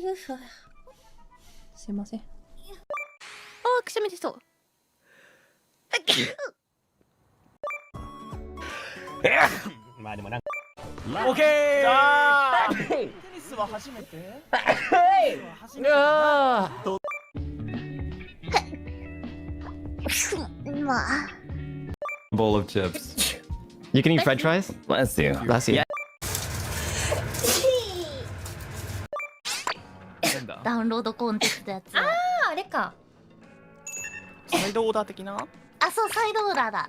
よいしょ。すいません。あ、くしゃみ出そう。まあでもなんかオッケー。じゃあテニスは初めて。初めてだな。Bowl of chips. You can eat French fries? Bless you. Bless you. なんだ。ダウンロードコンテンツのやつ。あ、あれか。サイドオーダー的な。あ、そう、サイドオーダーだ。